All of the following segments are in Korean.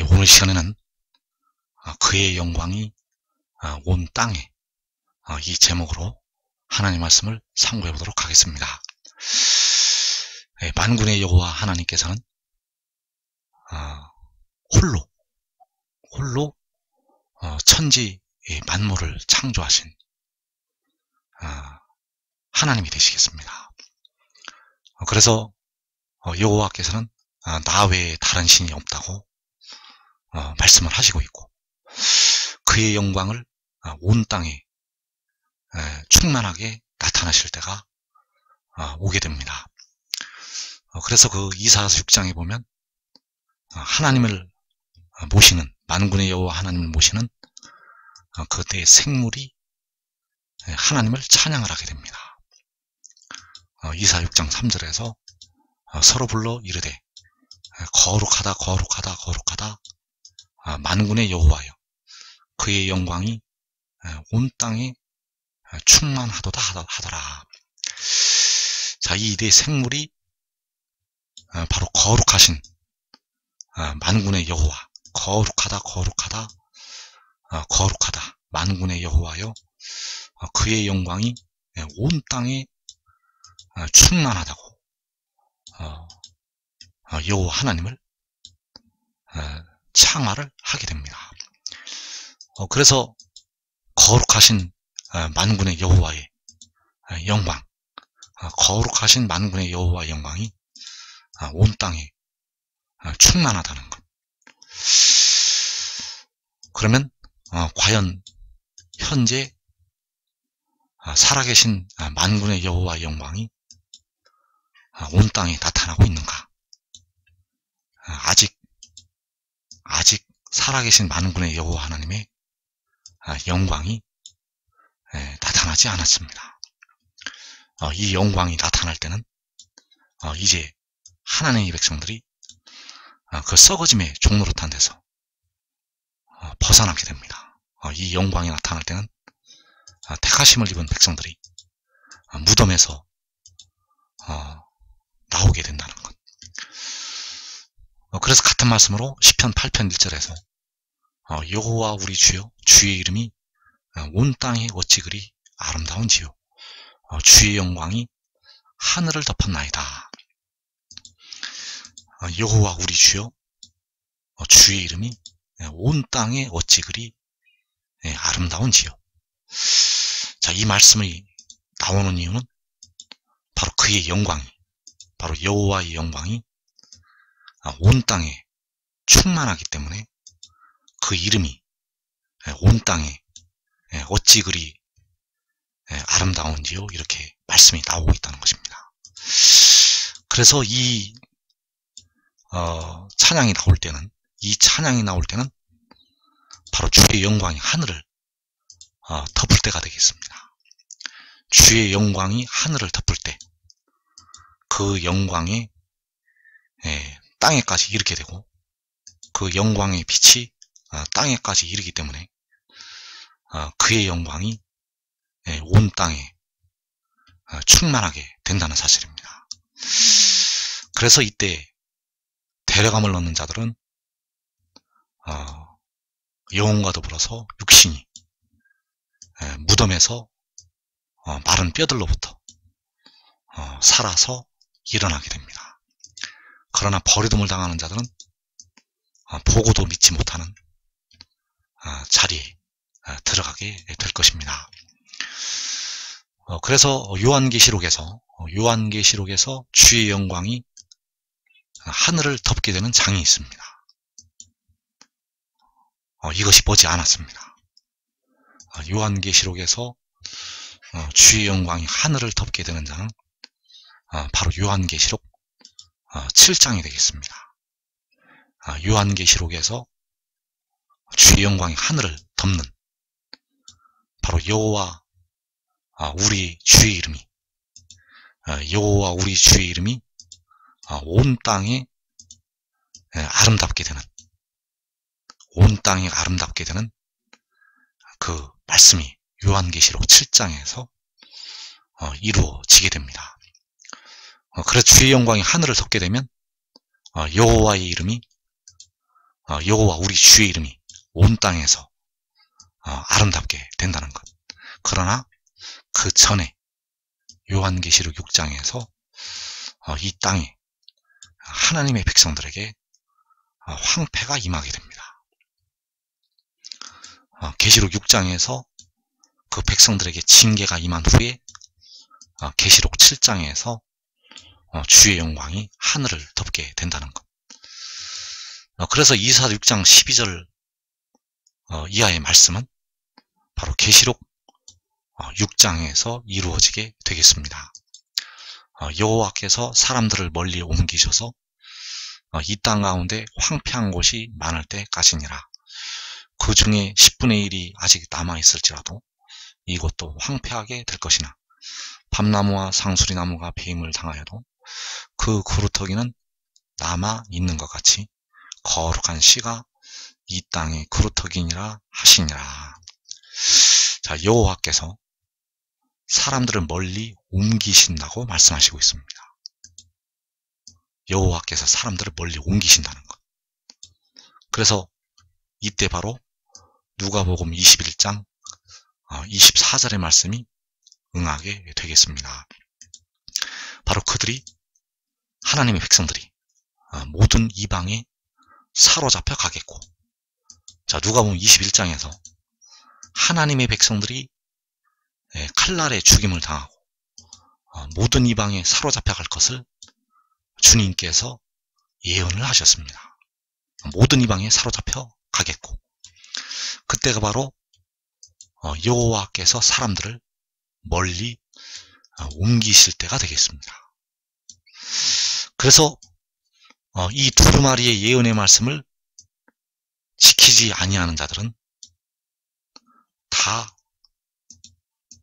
오늘 시간에는 그의 영광이 온 땅에 이 제목으로 하나님 말씀을 상고해 보도록 하겠습니다. 만군의 여호와 하나님께서는 홀로 천지 만물을 창조하신 하나님이 되시겠습니다. 그래서 여호와께서는 나 외에 다른 신이 없다고 말씀을 하시고 있고, 그의 영광을 온 땅에 충만하게 나타나실 때가 오게 됩니다. 그래서 그 이사야서 6장에 보면 하나님을 모시는, 만군의 여호와 하나님을 모시는 그때의 생물이 하나님을 찬양을 하게 됩니다. 이사야 6장 3절에서 서로 불러 이르되 거룩하다 거룩하다 거룩하다 만군의 여호와여, 그의 영광이 온 땅에 충만하도다 하더라. 자, 이 네 생물이 바로 거룩하신 만군의 여호와, 거룩하다 거룩하다 거룩하다 만군의 여호와여, 그의 영광이 온 땅에 충만하다고 여호와 하나님을 창화를 하게 됩니다. 그래서 거룩하신 만군의 여호와의 영광, 거룩하신 만군의 여호와의 영광이 온 땅에 충만하다는 것. 그러면 과연 현재 살아계신 만군의 여호와의 영광이 온 땅에 나타나고 있는가? 아직 살아계신 만군의 여호와 하나님의 영광이 나타나지 않았습니다. 이 영광이 나타날 때는 이제 하나님의 백성들이 그 썩어짐의 종노릇한 데서 벗어나게 됩니다. 이 영광이 나타날 때는 택하심을 입은 백성들이 무덤에서 나오게 된다는 것. 그래서 같은 말씀으로 시편 8편 1절에서 여호와 우리 주여, 주의 이름이 온 땅에 어찌 그리 아름다운지요, 주의 영광이 하늘을 덮었나이다. 여호와 우리 주여, 주의 이름이 온 땅에 어찌 그리 아름다운지요. 자, 이 말씀이 나오는 이유는 바로 그의 영광이, 바로 여호와의 영광이 온 땅에 충만하기 때문에 그 이름이 온 땅에 어찌 그리 아름다운지요, 이렇게 말씀이 나오고 있다는 것입니다. 그래서 이 찬양이 나올 때는 바로 주의 영광이 하늘을 덮을 때가 되겠습니다. 주의 영광이 하늘을 덮을 때 그 영광의 땅에까지 이르게 되고, 그 영광의 빛이 땅에까지 이르기 때문에 그의 영광이 온 땅에 충만하게 된다는 사실입니다. 그래서 이때 데려감을 얻는 자들은 영혼과 더불어서 육신이 무덤에서 마른 뼈들로부터 살아서 일어나게 됩니다. 그러나 버리둠을 당하는 자들은 보고도 믿지 못하는 자리에 들어가게 될 것입니다. 그래서 요한계시록에서 주의 영광이 하늘을 덮게 되는 장이 있습니다. 이것이 머지 않았습니다. 요한계시록에서 주의 영광이 하늘을 덮게 되는 장은 바로 요한계시록 7장이 되겠습니다. 요한계시록에서 주의 영광이 하늘을 덮는 바로 여호와 우리 주의 이름이, 여호와 우리 주의 이름이 온 땅에 아름답게 되는, 온 땅에 아름답게 되는 그 말씀이 요한계시록 7장에서 이루어지게 됩니다. 그래서 주의 영광이 하늘을 덮게 되면 여호와의 이름이 여호와 우리 주의 이름이 온 땅에서 아름답게 된다는 것. 그러나 그 전에 요한계시록 6장에서 이 땅에 하나님의 백성들에게 황폐가 임하게 됩니다. 계시록 6장에서 그 백성들에게 징계가 임한 후에 계시록 7장에서 주의 영광이 하늘을 덮게 된다는 것. 그래서 이사야 6장 12절 이하의 말씀은 바로 계시록 6장에서 이루어지게 되겠습니다. 여호와께서 사람들을 멀리 옮기셔서 이 땅 가운데 황폐한 곳이 많을 때까지니라. 그 중에 10분의 1이 아직 남아있을지라도 이것도 황폐하게 될 것이나 밤나무와 상수리나무가 배임을 당하여도 그 그루터기는 남아있는 것 같이 거룩한 씨가 이 땅의 그루터기니라 하시니라. 자, 여호와께서 사람들을 멀리 옮기신다고 말씀하시고 있습니다. 여호와께서 사람들을 멀리 옮기신다는 것. 그래서 이때 바로 누가복음 21장 24절의 말씀이 응하게 되겠습니다. 바로 그들이 하나님의 백성들이 모든 이방에 사로잡혀 가겠고, 자, 누가복음 21장에서 하나님의 백성들이 칼날에 죽임을 당하고 모든 이방에 사로잡혀 갈 것을 주님께서 예언을 하셨습니다. 모든 이방에 사로잡혀 가겠고, 그때가 바로 여호와께서 사람들을 멀리 옮기실 때가 되겠습니다. 그래서 이 두루마리의 예언의 말씀을 지키지 아니하는 자들은 다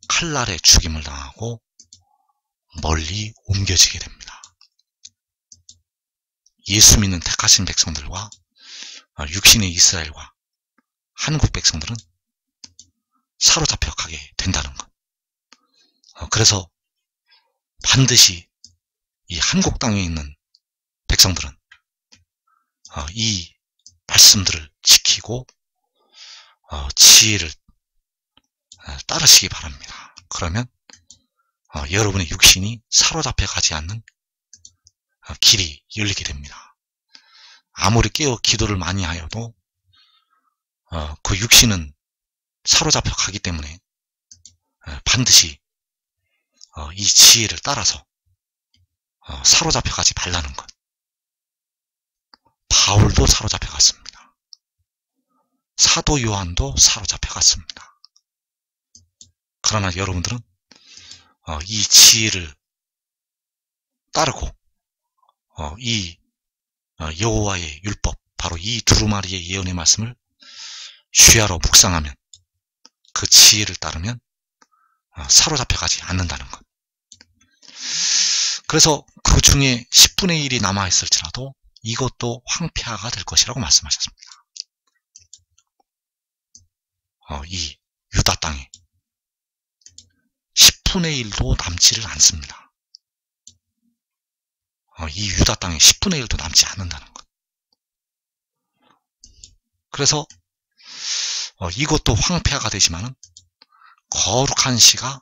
칼날에 죽임을 당하고 멀리 옮겨지게 됩니다. 예수 믿는 택하신 백성들과 육신의 이스라엘과 한국 백성들은 사로잡혀 가게 된다는 것. 그래서 반드시 이 한국 땅에 있는 백성들은 이 말씀들을 지키고 지혜를 따르시기 바랍니다. 그러면 여러분의 육신이 사로잡혀 가지 않는 길이 열리게 됩니다. 아무리 깨어 기도를 많이 하여도 그 육신은 사로잡혀 가기 때문에 반드시 이 지혜를 따라서 사로잡혀 가지 말라는 것. 바울도 사로잡혀 갔습니다. 사도 요한도 사로잡혀 갔습니다. 그러나 여러분들은 이 지혜를 따르고 이 여호와의 율법, 바로 이 두루마리의 예언의 말씀을 쉬하러 묵상하면, 그 지혜를 따르면 사로잡혀 가지 않는다는 것. 그래서 그 중에 10분의 1이 남아있을지라도 이것도 황폐화가 될 것이라고 말씀하셨습니다. 이 유다 땅에 10분의 1도 남지를 않습니다. 이 유다 땅에 10분의 1도 남지 않는다는 것. 그래서 이것도 황폐화가 되지만은 거룩한 씨가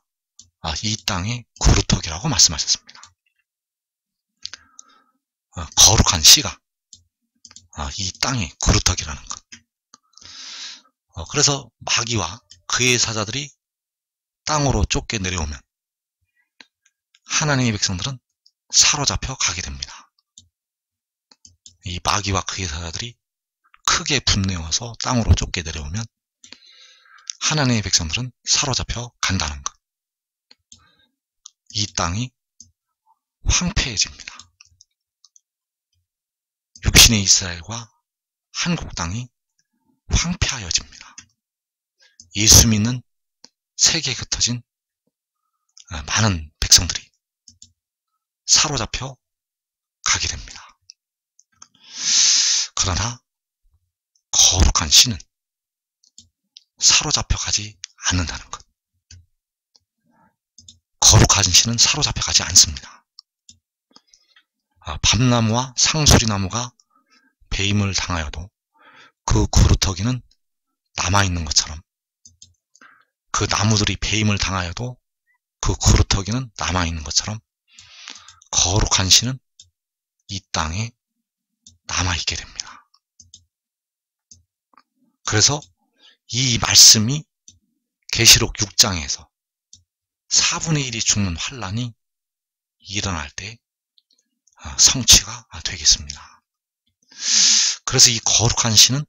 이 땅의 그루터기라고 말씀하셨습니다. 거룩한 씨가 이 땅의 그루터기라는 것. 그래서 마귀와 그의 사자들이 땅으로 쫓겨 내려오면 하나님의 백성들은 사로잡혀 가게 됩니다. 이 마귀와 그의 사자들이 크게 분내어서 땅으로 쫓겨 내려오면 하나님의 백성들은 사로잡혀 간다는 것. 이 땅이 황폐해집니다. 육신의 이스라엘과 한국 땅이 황폐하여집니다. 예수 믿는 세계에 흩어진 많은 백성들이 사로잡혀 가게 됩니다. 그러나 거룩한 씨는 사로잡혀 가지 않는다는 것. 거룩한 씨는 사로잡혀 가지 않습니다. 밤나무와 상수리나무가 배임을 당하여도 그 구루터기는 남아있는 것처럼, 그 나무들이 배임을 당하여도 그 구루터기는 남아있는 것처럼 거룩한 신은 이 땅에 남아있게 됩니다. 그래서 이 말씀이 계시록 6장에서 4분의 1이 죽는 환란이 일어날 때 성취가 되겠습니다. 그래서 이 거룩한 신은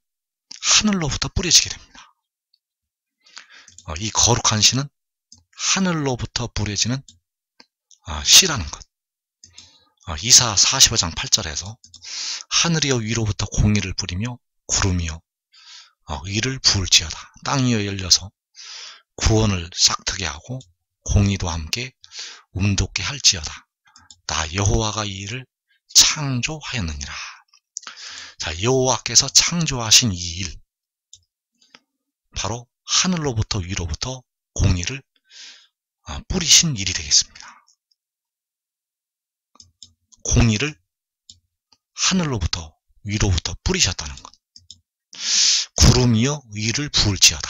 하늘로부터 뿌려지게 됩니다. 이 거룩한 신은 하늘로부터 뿌려지는 씨라는 것. 이사 45장 8절에서 하늘이여 위로부터 공의를 뿌리며 구름이여 의를 부을지어다. 땅이여 열려서 구원을 싹트게 하고 공의도 함께 움돋게 할지어다. 나 여호와가 이 일을 창조하였느니라. 자, 여호와께서 창조하신 이 일, 바로 하늘로부터 위로부터 공의를 뿌리신 일이 되겠습니다. 공의를 하늘로부터 위로부터 뿌리셨다는 것. 구름이여 의를 부을지어다.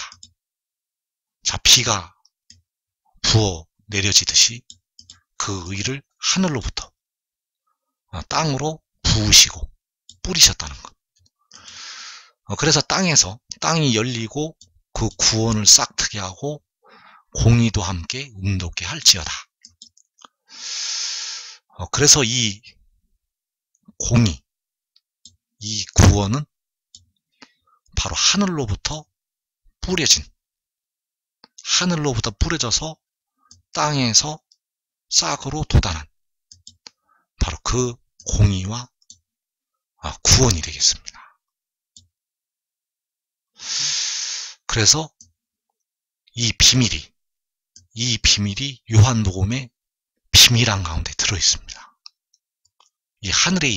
자, 비가 부어 내려지듯이 그 의를 하늘로부터 땅으로 부으시고 뿌리셨다는 것. 그래서 땅이 열리고 그 구원을 싹트게 하고 공의도 함께 움돋게 할지어다. 그래서 이 공의, 이 구원은 바로 하늘로부터 뿌려져서 땅에서 싹으로 돋아난 바로 그 공의와 구원이 되겠습니다. 그래서 이 비밀이 요한복음의 비밀한 가운데 들어있습니다. 이 하늘의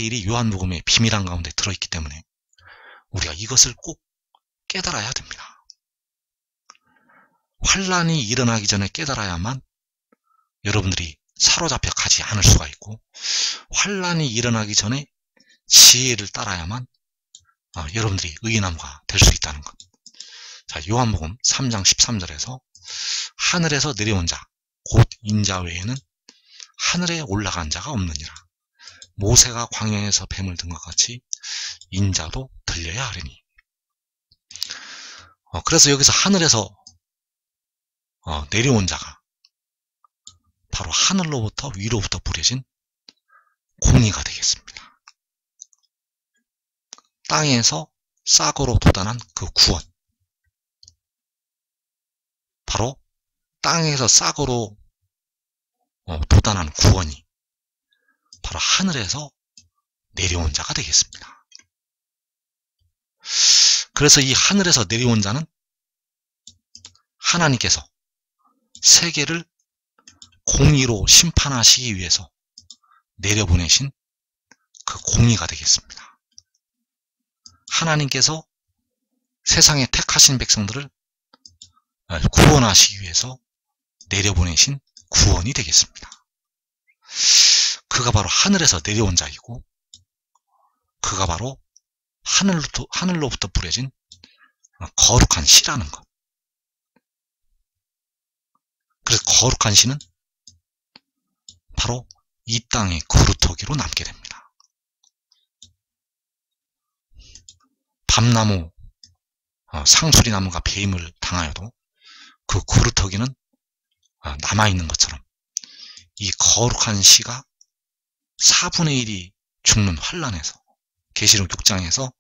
일이 요한복음의 비밀한 가운데 들어있기 때문에 우리가 이것을 꼭 깨달아야 됩니다. 환란이 일어나기 전에 깨달아야만 여러분들이 사로잡혀 가지 않을 수가 있고, 환란이 일어나기 전에 지혜를 따라야만 여러분들이 의인함과 될 수 있다는 것. 자, 요한복음 3장 13절에서 하늘에서 내려온 자 곧 인자 외에는 하늘에 올라간 자가 없느니라. 모세가 광야에서 뱀을 든 것 같이 인자도 들려야 하리니. 그래서 여기서 하늘에서 내려온 자가 바로 하늘로부터 위로부터 뿌려진 공의가 되겠습니다. 땅에서 싹으로 돋아난 그 구원, 바로 땅에서 싹으로 돋아난 구원이 바로 하늘에서 내려온 자가 되겠습니다. 그래서 이 하늘에서 내려온 자는 하나님께서 세계를 공의로 심판하시기 위해서 내려보내신 그 공의가 되겠습니다. 하나님께서 세상에 택하신 백성들을 구원하시기 위해서 내려보내신 구원이 되겠습니다. 그가 바로 하늘에서 내려온 자이고, 그가 바로 하늘로부터 뿌려진 거룩한 씨라는 것. 그래서 거룩한 씨는 바로 이 땅의 구루터기로 남게 됩니다. 밤나무, 상수리나무가 배임을 당하여도 그 구루터기는 남아있는 것처럼 이 거룩한 씨가 4분의 1이 죽는 환란에서, 계시록 6장에서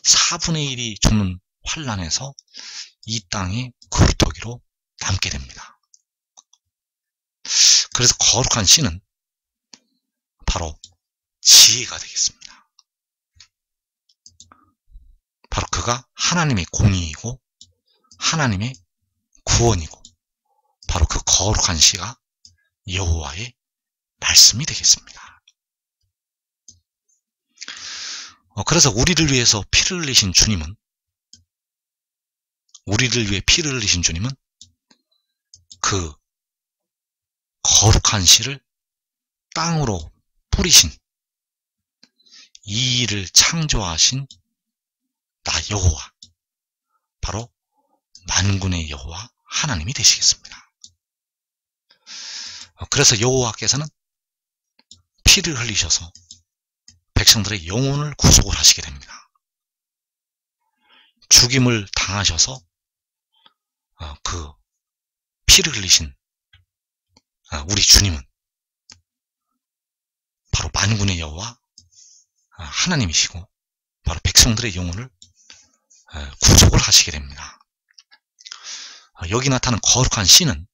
4분의 1이 죽는 환란에서 이 땅의 구루터기로 남게 됩니다. 그래서 거룩한 씨는 바로 지혜가 되겠습니다. 바로 그가 하나님의 공의이고 하나님의 구원이고, 바로 그 거룩한 씨가 여호와의 말씀이 되겠습니다. 그래서 우리를 위해서 피를 흘리신 주님은, 그 거룩한 씨를 땅으로 뿌리신 이 일을 창조하신 나 여호와, 바로 만군의 여호와 하나님이 되시겠습니다. 그래서 여호와께서는 피를 흘리셔서 백성들의 영혼을 구속을 하시게 됩니다. 죽임을 당하셔서 그 피를 흘리신 우리 주님은 바로 만군의 여호와 하나님이시고 바로 백성들의 영혼을 구속을 하시게 됩니다. 여기 나타난 거룩한 씨는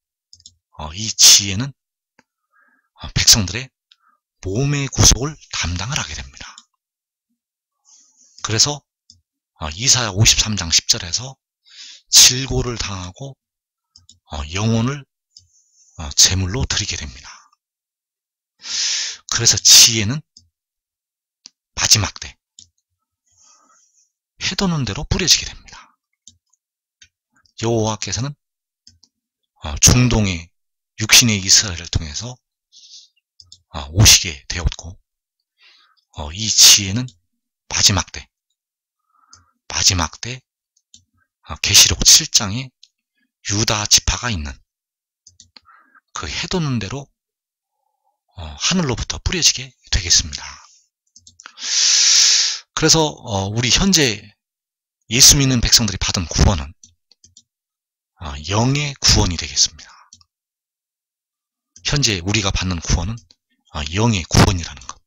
이 지혜는 백성들의 몸의 구속을 담당을 하게 됩니다. 그래서 이사야 53장 10절에서 질고를 당하고 영혼을 제물로 드리게 됩니다. 그래서 지혜는 마지막 때 해도는 대로 뿌려지게 됩니다. 여호와께서는 중동의 육신의 이스라엘을 통해서 오시게 되었고 이 지혜는 마지막 때 계시록 7장에 유다 지파가 있는 그 해도는 대로 하늘로부터 뿌려지게 되겠습니다. 그래서 우리 현재 예수 믿는 백성들이 받은 구원은 영의 구원이 되겠습니다. 현재 우리가 받는 구원은 영의 구원이라는 것.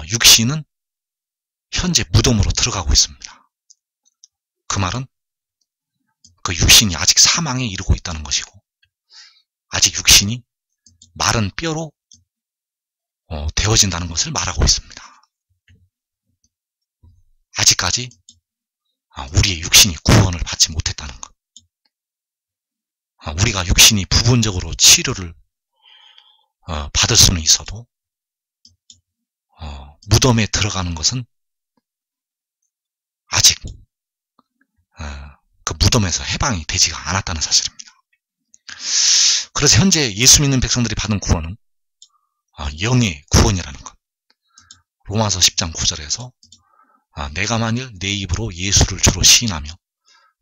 육신은 현재 무덤으로 들어가고 있습니다. 그 말은 그 육신이 아직 사망에 이르고 있다는 것이고, 아직 육신이 마른 뼈로 되어진다는 것을 말하고 있습니다. 아직까지 우리의 육신이 구원을 받지 못했다는 것. 우리가 육신이 부분적으로 치료를 받을 수는 있어도 무덤에 들어가는 것은 아직 그 무덤에서 해방이 되지가 않았다는 사실입니다. 그래서 현재 예수 믿는 백성들이 받은 구원은 영의 구원이라는 것. 로마서 10장 9절에서 내가 만일 내 입으로 예수를 주로 시인하며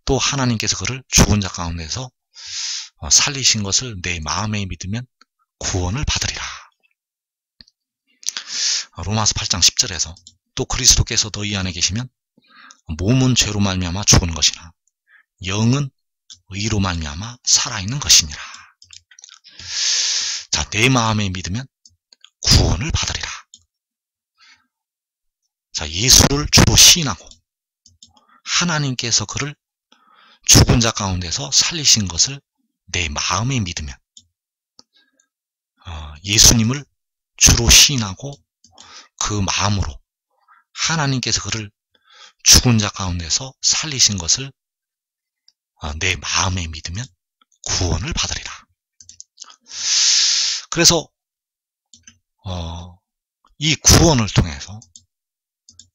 또 하나님께서 그를 죽은 자 가운데서 살리신 것을 내 마음에 믿으면 구원을 받으리라. 로마서 8장 10절에서 또 그리스도께서 너희 안에 계시면 몸은 죄로 말미암아 죽은 것이나 영은 의로 말미암아 살아있는 것이니라. 자, 내 마음에 믿으면 구원을 받으리라. 자, 예수를 주로 시인하고 하나님께서 그를 죽은 자 가운데서 살리신 것을 내 마음에 믿으면, 예수님을 주로 시인하고 그 마음으로 하나님께서 그를 죽은 자 가운데서 살리신 것을 내 마음에 믿으면 구원을 받으리라. 그래서 이 구원을 통해서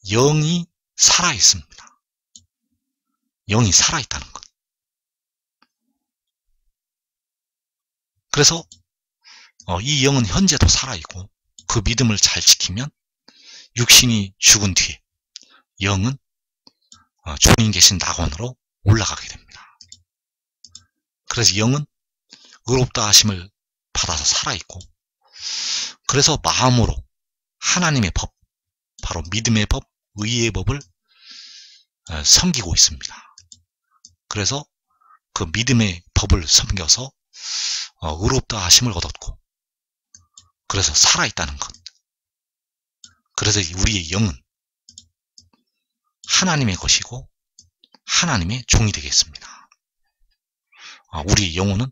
영이 살아있습니다. 영이 살아있다는 것. 그래서 이 영은 현재도 살아있고 그 믿음을 잘 지키면 육신이 죽은 뒤에 영은 주님 계신 낙원으로 올라가게 됩니다. 그래서 영은 의롭다 하심을 받아서 살아있고, 그래서 마음으로 하나님의 법, 바로 믿음의 법, 의의 법을 섬기고 있습니다. 그래서 그 믿음의 법을 섬겨서 의롭다 하심을 얻었고, 그래서 살아있다는 것. 그래서 우리의 영은 하나님의 것이고 하나님의 종이 되겠습니다. 우리의 영혼은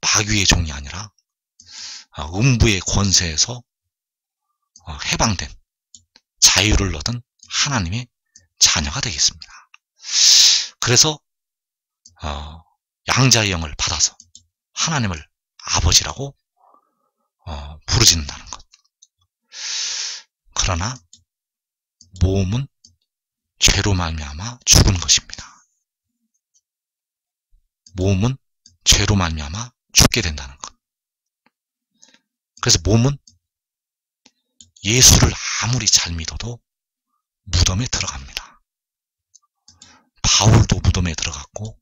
마귀의 종이 아니라 음부의 권세에서 해방된 자유를 얻은 하나님의 자녀가 되겠습니다. 그래서 양자의 영을 받아서 하나님을 아버지라고 부르짖는다는 것. 그러나 몸은 죄로 말미암아 죽은 것입니다. 몸은 죄로 말미암아 죽게 된다는 것. 그래서 몸은 예수를 아무리 잘 믿어도 무덤에 들어갑니다. 바울도 무덤에 들어갔고,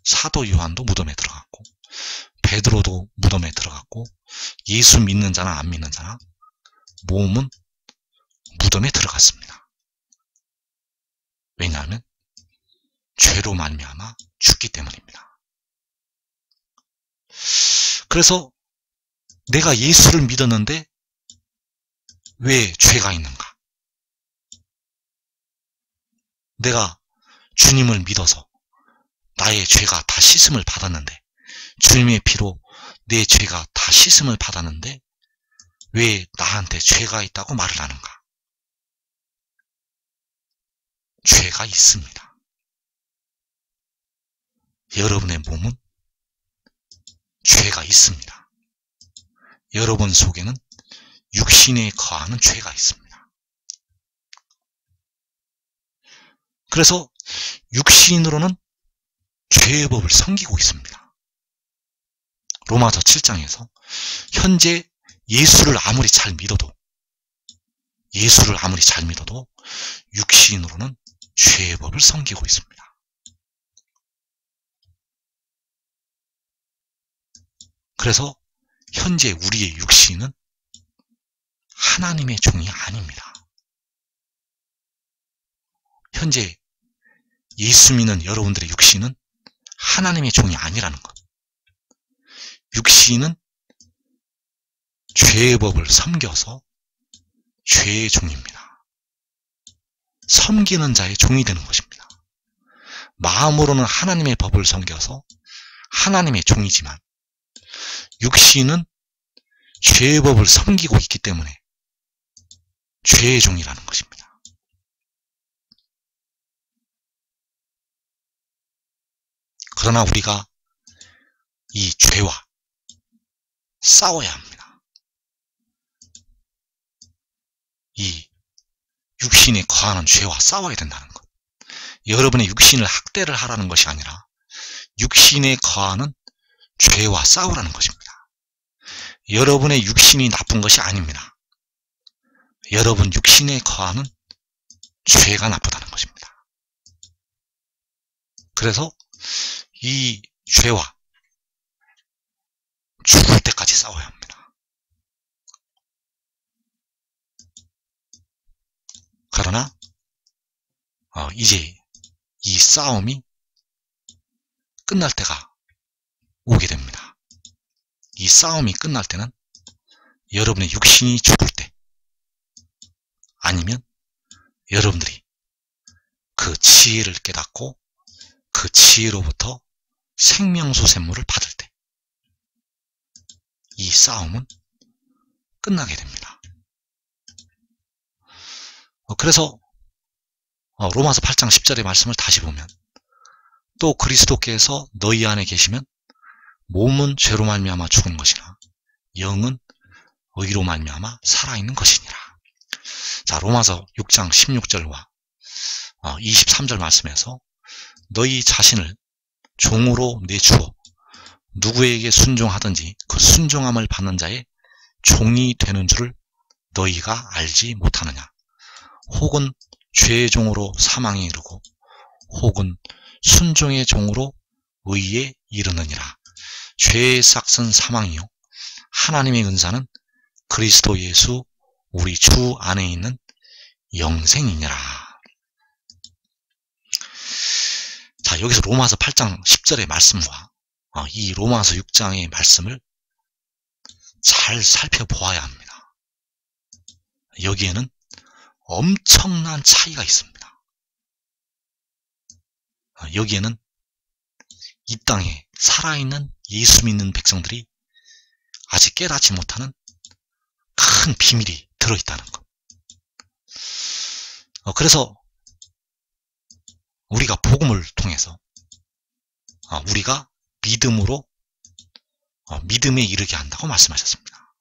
사도 요한도 무덤에 들어갔고, 베드로도 무덤에 들어갔고, 예수 믿는 자나 안 믿는 자나 몸은 무덤에 들어갔습니다. 왜냐하면 죄로 말미암아 죽기 때문입니다. 그래서 내가 예수를 믿었는데 왜 죄가 있는가? 내가 주님을 믿어서 나의 죄가 다 씻음을 받았는데, 주님의 피로 내 죄가 다 씻음을 받았는데 왜 나한테 죄가 있다고 말을 하는가? 죄가 있습니다. 여러분의 몸은 죄가 있습니다. 여러분 속에는 육신에 거하는 죄가 있습니다. 그래서 육신으로는 죄의 법을 섬기고 있습니다. 로마서 7장에서 현재 예수를 아무리 잘 믿어도 육신으로는 죄의 법을 섬기고 있습니다. 그래서 현재 우리의 육신은 하나님의 종이 아닙니다. 현재 예수 믿는 여러분들의 육신은 하나님의 종이 아니라는 것. 육신은 죄의 법을 섬겨서 죄의 종입니다. 섬기는 자의 종이 되는 것입니다. 마음으로는 하나님의 법을 섬겨서 하나님의 종이지만 육신은 죄의 법을 섬기고 있기 때문에 죄의 종이라는 것입니다. 그러나 우리가 이 죄와 싸워야 합니다. 이 육신에 거하는 죄와 싸워야 된다는 것. 여러분의 육신을 학대를 하라는 것이 아니라 육신에 거하는 죄와 싸우라는 것입니다. 여러분의 육신이 나쁜 것이 아닙니다. 여러분 육신에 거하는 죄가 나쁘다는 것입니다. 그래서 이 죄와 죽을 때까지 싸워야 합니다. 그러나 이제 이 싸움이 끝날 때가 오게 됩니다. 이 싸움이 끝날 때는 여러분의 육신이 죽을 때, 아니면 여러분들이 그 지혜를 깨닫고 그 지혜로부터 생명수 샘물을 받을 때, 이 싸움은 끝나게 됩니다. 그래서 로마서 8장 10절의 말씀을 다시 보면, 또 그리스도께서 너희 안에 계시면 몸은 죄로 말미암아 죽은 것이나 영은 의로 말미암아 살아있는 것이니라. 자, 로마서 6장 16절과 23절 말씀에서 너희 자신을 종으로 내주어 누구에게 순종하든지 그 순종함을 받는 자의 종이 되는 줄을 너희가 알지 못하느냐. 혹은 죄의 종으로 사망에 이르고 혹은 순종의 종으로 의에 이르느니라. 죄의 삭은 사망이요 하나님의 은사는 그리스도 예수 우리 주 안에 있는 영생이니라. 자, 여기서 로마서 8장 10절의 말씀과 이 로마서 6장의 말씀을 잘 살펴보아야 합니다. 여기에는 엄청난 차이가 있습니다. 여기에는 이 땅에 살아있는 예수 믿는 백성들이 아직 깨닫지 못하는 큰 비밀이 들어있다는 것. 그래서 우리가 복음을 통해서 우리가 믿음으로 믿음에 이르게 한다고 말씀하셨습니다.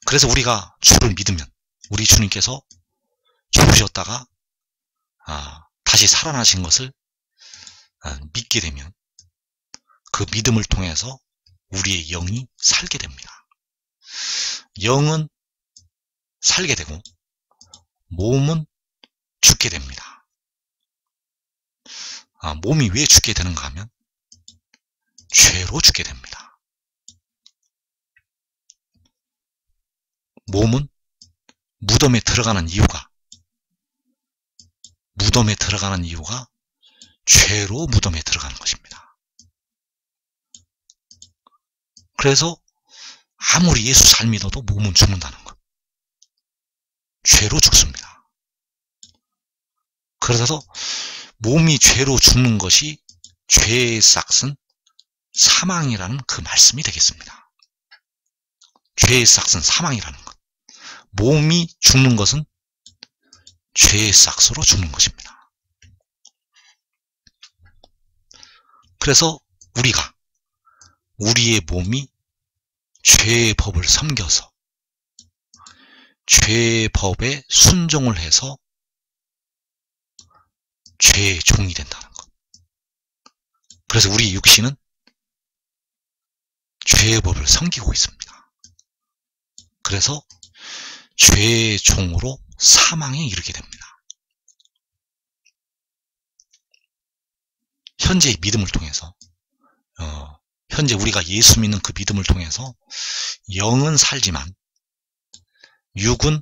그래서 우리가 주를 믿으면, 우리 주님께서 죽으셨다가 다시 살아나신 것을 믿게 되면 그 믿음을 통해서 우리의 영이 살게 됩니다. 영은 살게 되고 몸은 죽게 됩니다. 몸이 왜 죽게 되는가 하면 죄로 죽게 됩니다. 몸은 무덤에 들어가는 이유가 죄로 무덤에 들어가는 것입니다. 그래서 아무리 예수 잘 믿어도 몸은 죽는다는 것. 죄로 죽습니다. 그래서 몸이 죄로 죽는 것이 죄의 삭은 사망이라는 그 말씀이 되겠습니다. 죄의 삭은 사망이라는 것. 몸이 죽는 것은 죄의 삭으로 죽는 것입니다. 그래서 우리의 몸이 죄의 법을 섬겨서 죄의 법에 순종을 해서 죄의 종이 된다는 것. 그래서 우리 육신은 죄의 법을 섬기고 있습니다. 그래서 죄의 종으로 사망에 이르게 됩니다. 현재의 믿음을 통해서 현재 우리가 예수 믿는 그 믿음을 통해서 영은 살지만 육은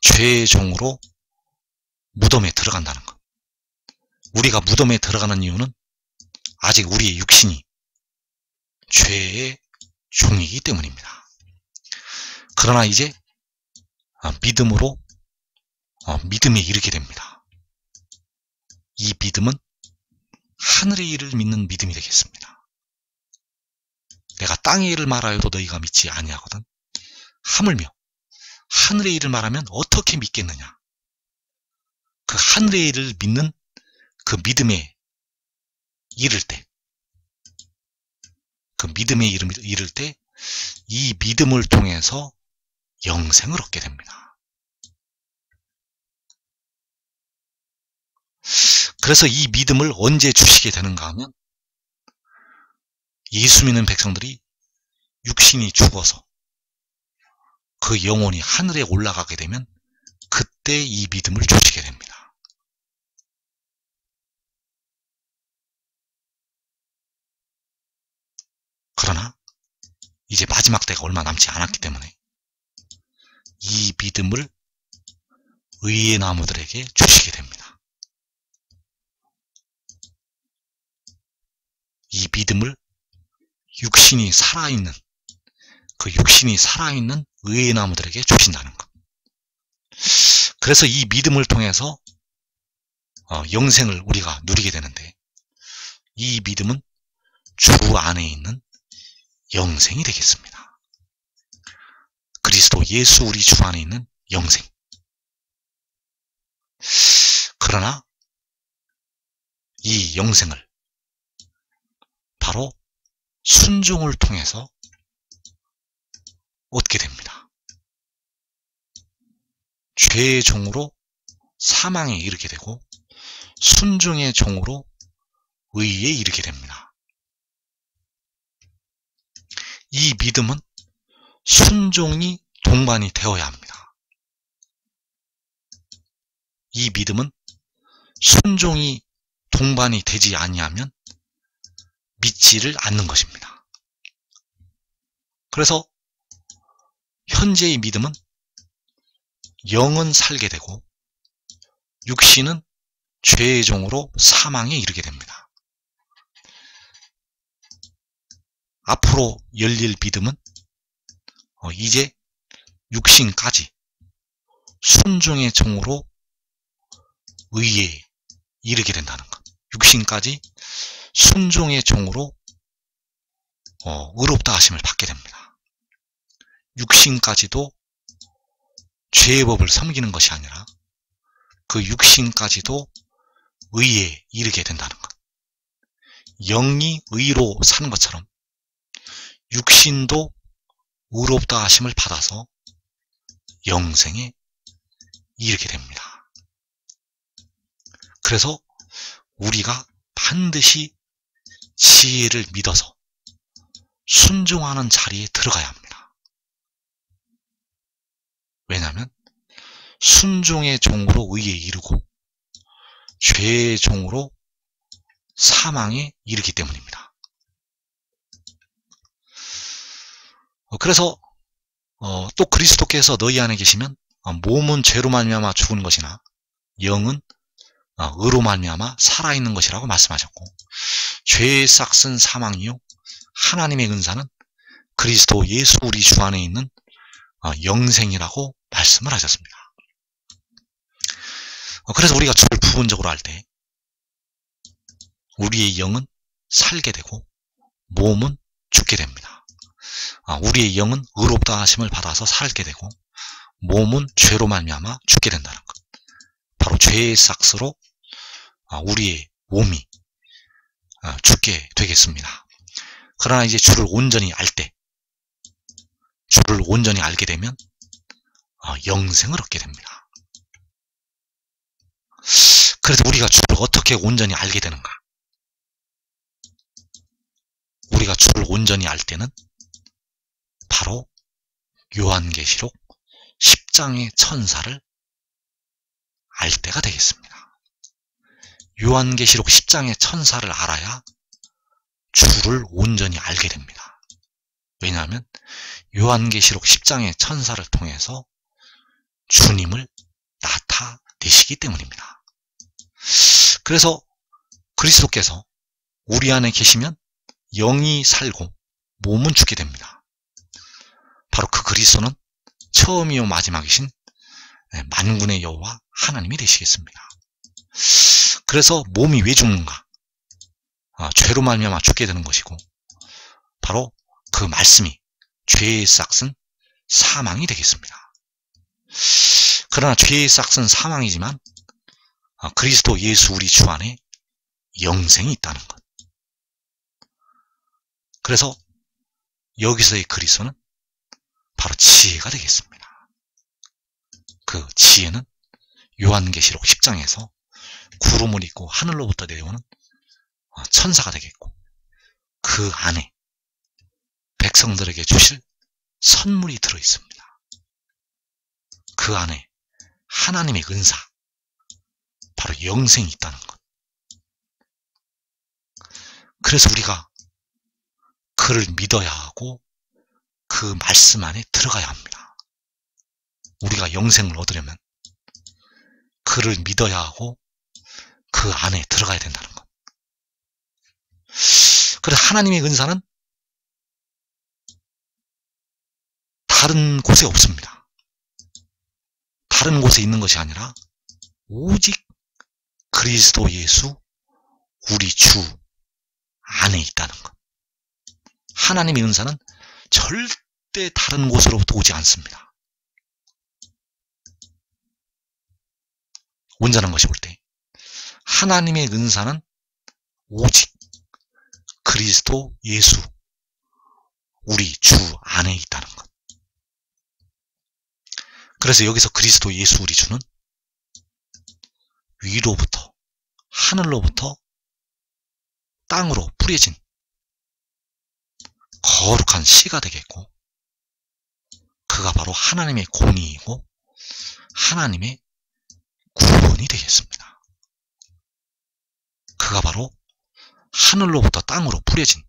죄의 종으로 무덤에 들어간다는 것. 우리가 무덤에 들어가는 이유는 아직 우리의 육신이 죄의 종이기 때문입니다. 그러나 이제 믿음에 이르게 됩니다. 이 믿음은 하늘의 일을 믿는 믿음이 되겠습니다. 내가 땅의 일을 말하여도 너희가 믿지 아니하거든. 하물며 하늘의 일을 말하면 어떻게 믿겠느냐. 그 하늘의 일을 믿는 그 믿음에 이를 때, 이 믿음을 통해서 영생을 얻게 됩니다. 그래서 이 믿음을 언제 주시게 되는가 하면 예수 믿는 백성들이 육신이 죽어서 그 영혼이 하늘에 올라가게 되면 그때 이 믿음을 주시게 됩니다. 그러나 이제 마지막 때가 얼마 남지 않았기 때문에 이 믿음을 의의 나무들에게 주시게 됩니다. 이 믿음을 육신이 살아있는 의의 나무들에게 주신다는 것. 그래서 이 믿음을 통해서 영생을 우리가 누리게 되는데, 이 믿음은 주 안에 있는 영생이 되겠습니다. 그리스도 예수 우리 주 안에 있는 영생. 그러나 이 영생을 바로 순종을 통해서 얻게 됩니다. 죄의 종으로 사망에 이르게 되고 순종의 종으로 의에 이르게 됩니다. 이 믿음은 순종이 동반이 되어야 합니다. 이 믿음은 순종이 동반이 되지 아니하면 믿지를 않는 것입니다. 그래서 현재의 믿음은 영은 살게 되고 육신은 죄의 종으로 사망에 이르게 됩니다. 앞으로 열릴 믿음은 이제 육신까지 순종의 종으로 의에 이르게 된다는 것. 육신까지 순종의 종으로 의롭다 하심을 받게 됩니다. 육신까지도 죄의 법을 섬기는 것이 아니라 그 육신까지도 의에 이르게 된다는 것. 영이 의로 사는 것처럼 육신도 의롭다 하심을 받아서 영생에 이르게 됩니다. 그래서 우리가 반드시 지혜를 믿어서 순종하는 자리에 들어가야 합니다. 왜냐하면 순종의 종으로 의에 이르고 죄의 종으로 사망에 이르기 때문입니다. 그래서 또 그리스도께서 너희 안에 계시면 몸은 죄로 말미암아 죽은 것이나 영은 의로 말미암아 살아있는 것이라고 말씀하셨고, 죄의 싹은 사망이요 하나님의 은사는 그리스도 예수 우리 주 안에 있는 영생이라고 말씀을 하셨습니다. 그래서 우리가 주를 부분적으로 할 때 우리의 영은 살게 되고 몸은 죽게 됩니다. 우리의 영은 의롭다 하심을 받아서 살게 되고 몸은 죄로 말미암아 죽게 된다는 것. 바로 죄의 싹스로 우리의 몸이 죽게 되겠습니다. 그러나 이제 주를 온전히 알 때, 주를 온전히 알게 되면 영생을 얻게 됩니다. 그래서 우리가 주를 어떻게 온전히 알게 되는가? 우리가 주를 온전히 알 때는 바로 요한계시록 10장의 천사를 알 때가 되겠습니다. 요한계시록 10장의 천사를 알아야 주를 온전히 알게 됩니다. 왜냐하면 요한계시록 10장의 천사를 통해서 주님을 나타내시기 때문입니다. 그래서 그리스도께서 우리 안에 계시면 영이 살고 몸은 죽게 됩니다. 바로 그 그리스도는 처음이요 마지막이신 만군의 여호와 하나님이 되시겠습니다. 그래서 몸이 왜 죽는가? 죄로 말미암아 죽게 되는 것이고, 바로 그 말씀이 죄의 싹은 사망이 되겠습니다. 그러나 죄의 싹은 사망이지만 그리스도 예수 우리 주 안에 영생이 있다는 것. 그래서 여기서의 그리스도는 바로 지혜가 되겠습니다. 그 지혜는 요한계시록 10장에서 구름을 입고 하늘로부터 내려오는 천사가 되겠고, 그 안에 백성들에게 주실 선물이 들어있습니다. 그 안에 하나님의 은사, 바로 영생이 있다는 것. 그래서 우리가 그를 믿어야 하고 그 말씀 안에 들어가야 합니다. 우리가 영생을 얻으려면 그를 믿어야 하고 그 안에 들어가야 된다는 것. 그래서 하나님의 은사는 다른 곳에 없습니다. 다른 곳에 있는 것이 아니라 오직 그리스도 예수 우리 주 안에 있다는 것. 하나님의 은사는 절대 다른 곳으로부터 오지 않습니다. 온전한 것이 올 때 하나님의 은사는 오직 그리스도 예수 우리 주 안에 있다는 것. 그래서 여기서 그리스도 예수 우리 주는 위로부터 하늘로부터 땅으로 뿌려진 거룩한 씨가 되겠고, 그가 바로 하나님의 공의이고 하나님의 구원이 되겠습니다. 그가 바로 하늘로부터 땅으로 뿌려진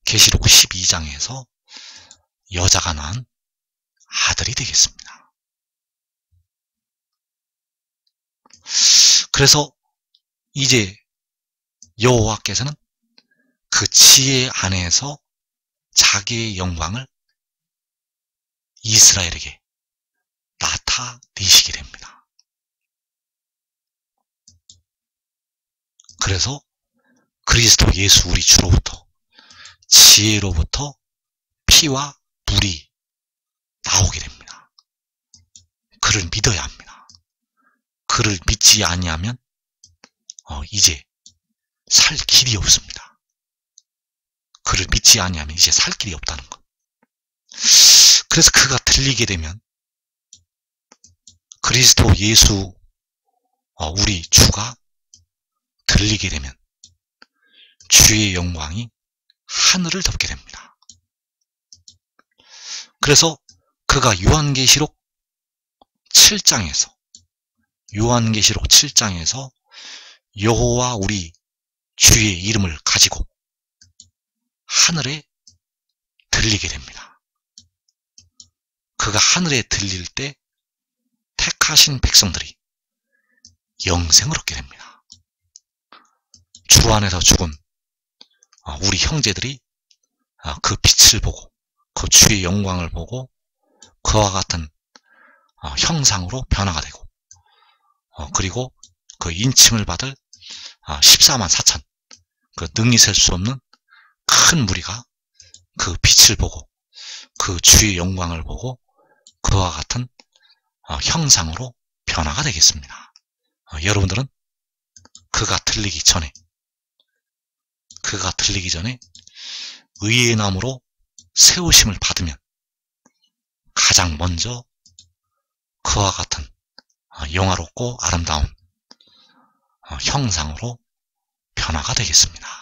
계시록 12장에서 여자가 낳은 아들이 되겠습니다. 그래서 이제 여호와께서는 그 지혜 안에서 자기의 영광을 이스라엘에게 나타내시게 됩니다. 그래서 그리스도 예수 우리 주로부터 지혜로부터 피와 물이 나오게 됩니다. 그를 믿어야 합니다. 그를 믿지 아니하면 이제 살 길이 없습니다. 그를 믿지 아니하면 이제 살 길이 없다는 것. 그래서 그가 들리게 되면 그리스도 예수 우리 주가 들리게 되면 주의 영광이 하늘을 덮게 됩니다. 그래서 그가 요한계시록 7장에서 요한계시록 7장에서 여호와 우리 주의 이름을 가지고 하늘에 들리게 됩니다. 그가 하늘에 들릴 때 택하신 백성들이 영생을 얻게 됩니다. 주 안에서 죽은 우리 형제들이 그 빛을 보고 그 주의 영광을 보고 그와 같은 형상으로 변화가 되고 그리고 그 인침을 받을 14만 4천 그 능히 셀 수 없는 큰 무리가 그 빛을 보고 그 주의 영광을 보고 그와 같은 형상으로 변화가 되겠습니다. 여러분들은 그가 들리기 전에 의의 나무로 세우심을 받으면 가장 먼저 그와 같은 영화롭고 아름다운 형상으로 변화가 되겠습니다.